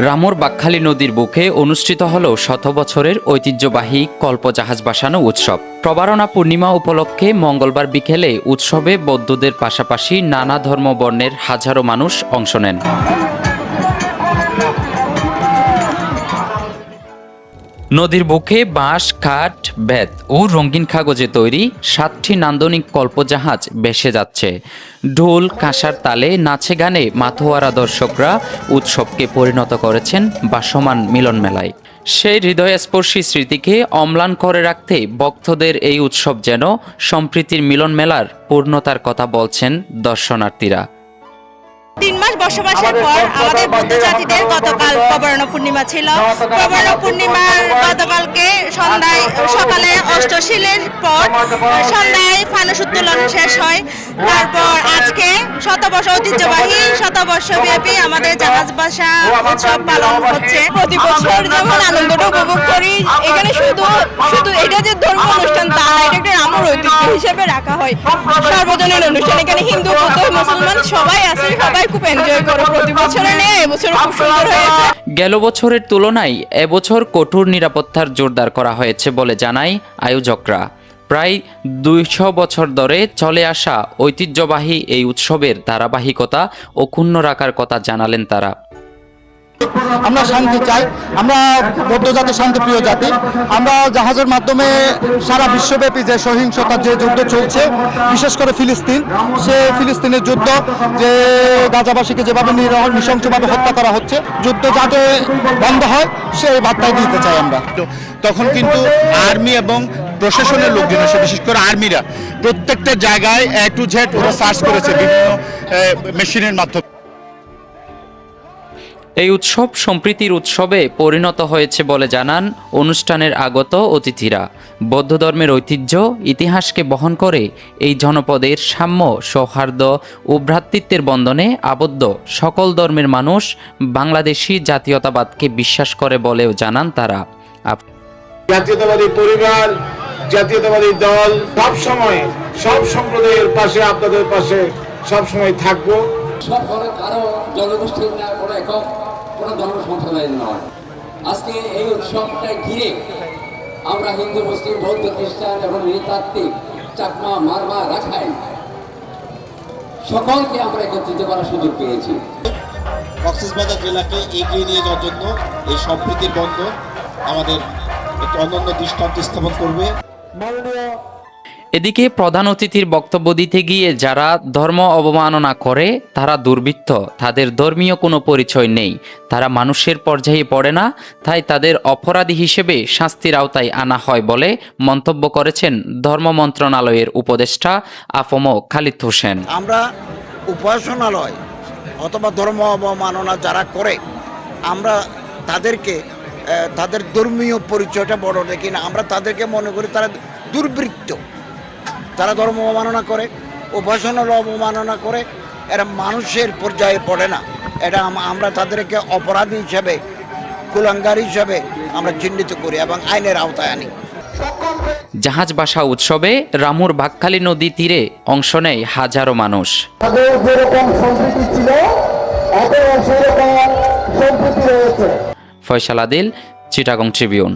রামুর বাকখালী নদীর বুকে অনুষ্ঠিত হল শত বছরের ঐতিহ্যবাহী কল্পজাহাজ ভাসানো উৎসব। প্রবারণা পূর্ণিমা উপলক্ষে মঙ্গলবার বিকেলে উৎসবে বৌদ্ধদের পাশাপাশি নানা ধর্মবর্ণের হাজারো মানুষ অংশ নেন। নদীর বুকে বাঁশ, কাঠ, বেত ও রঙিন কাগজে তৈরি 7টি নান্দনিক কল্পজাহাজ ভেসে যাচ্ছে। ঢোল, কাঁসার তালে, নাচে গানে মাথোয়ারা দর্শকরা উৎসবকে পরিণত করেছেন ভাসমান মিলন মেলায়। সেই হৃদয়স্পর্শী স্মৃতিকে অম্লান করে রাখতে ভক্তদের এই উৎসব যেন সম্প্রীতির মিলন মেলার পূর্ণতার কথা বলছেন দর্শনার্থীরা। 3 মাস বসবাসের পর আমাদের বৌদ্ধ জাতিদের গতকাল প্রবারণা পূর্ণিমা ছিল। প্রবারণা পূর্ণিমার গতকালকে সকালে অষ্টশীলের পর সন্ধ্যায় ফানুস উত্তোলন শেষ হয়। তারপর আজকে শতবর্ষ ঐতিহ্যবাহী শতবর্ষব্যাপী আমাদের জাহাজ ভাসা উৎসব পালন হচ্ছে। প্রতি বছর যেমন আনন্দটা উপভোগ করি, এখানে শুধু এটা যে ধর্মীয় অনুষ্ঠান তা না, এটা একটা রামুর ঐতিহ্য হিসেবে রাখা হয়। সর্বজনীন অনুষ্ঠান, এখানে হিন্দু, বৌদ্ধ, মুসলমান সবাই আছে, সবাই খুব এনজয় করে। প্রতি বছরে নেই, এবছর খুব সুন্দর হয়েছে। গেল বছরের তুলনায় এবছর কঠোর নিরাপত্তার জোরদার করা হয়েছে বলে জানায় আয়োজকরা। প্রায় 200 বছর ধরে চলে আসা ঐতিহ্যবাহী এই উৎসবের ধারাবাহিকতা অক্ষুণ্ণ রাখার কথা জানালেন তারা। আমরা শান্তি চাই, আমরা বৌদ্ধ জাতি শান্তিপ্রিয় জাতি। আমরা জাহাজের মাধ্যমে সারা বিশ্বব্যাপী যে সহিংসতার যে যুদ্ধ চলছে, বিশেষ করে ফিলিস্তিনের যুদ্ধ, যে গাজাবাসীকে যেভাবে নৃশংসভাবে হত্যা করা হচ্ছে, যুদ্ধ যাতে বন্ধ হয় সেই বার্তাই দিতে চাই আমরা। তখন কিন্তু আর্মি এবং প্রশাসনের লোকজন আছে, বিশেষ করে আর্মিরা প্রত্যেকটা জায়গায় A to Z ওরা সার্চ করেছে বিভিন্ন মেশিনের মাধ্যমে। এই উৎসব সম্প্রীতির উৎসবে পরিণত হয়েছে বলে জানান অনুষ্ঠানের আগত অতিথিরা। বৌদ্ধ ধর্মের ঐতিহ্য, ইতিহাসকে বহন করে এই জনপদের সাম্য, সৌহার্দ্য ও ভ্রাতৃত্বের বন্ধনে আবদ্ধ সকল ধর্মের মানুষ বাংলাদেশি জাতীয়তাবাদকে বিশ্বাস করে বলেও জানান তারা। জাতীয়তাবাদী পরিবার, জাতীয়তাবাদী দল সব সময় সব সম্প্রদায়ের পাশে, আপনাদের পাশে সব সময় থাকবো। সব করে কারো জনগোষ্ঠীর না, কোনো একক কোনো ধর্ম সম্প্রদায়ের নয়। আজকে এই উৎসবটা ঘিরে আমরা হিন্দু, মুসলিম, বৌদ্ধ, খ্রিস্টান এবং নৃতাত্ত্বিক, চাকমা, মারমা, রাখাইন সকলকে আমরা একত্রিত করার সুযোগ পেয়েছি। কক্সবাজার জেলাকে এগিয়ে নিয়ে যাওয়ার জন্য এই সম্প্রীতির বন্ধন আমাদের একটি অনন্য দৃষ্টান্ত স্থাপন করবে। এদিকে প্রধান অতিথির বক্তব্য দিতে গিয়ে যারা ধর্ম অবমাননা করে তারা দুর্বৃত্ত, তাদের ধর্মীয় কোনো পরিচয় নেই, তারা মানুষের পর্যায়ে পড়ে না, তাই তাদের অপরাধী হিসেবে শাস্তির আওতায় আনা হয় বলে মন্তব্য করেছেন ধর্ম মন্ত্রণালয়ের উপদেষ্টা আফম খালিদ হোসেন। আমরা উপাসনালয় অথবা ধর্ম অবমাননা যারা করে, আমরা তাদেরকে তাদের ধর্মীয় পরিচয়টা বড় দেখি না, আমরা তাদেরকে মনে করি তারা দুর্বৃত্ত। তারা ধর্ম অবমাননা করে, উপাসনার অবমাননা করে, এরা মানুষের পর্যায়ে পড়ে না। এটা আমরা তাদেরকে অপরাধী হিসাবে, কুলাঙ্গার হিসাবে আমরা চিহ্নিত করি এবং আইনের আওতায় আনি। জাহাজ ভাসা উৎসবে রামুর বাকখালী নদী তীরে অংশ নেয় হাজারো মানুষ। ফয়সাল আদিল, চিটাগং ট্রিবিউন।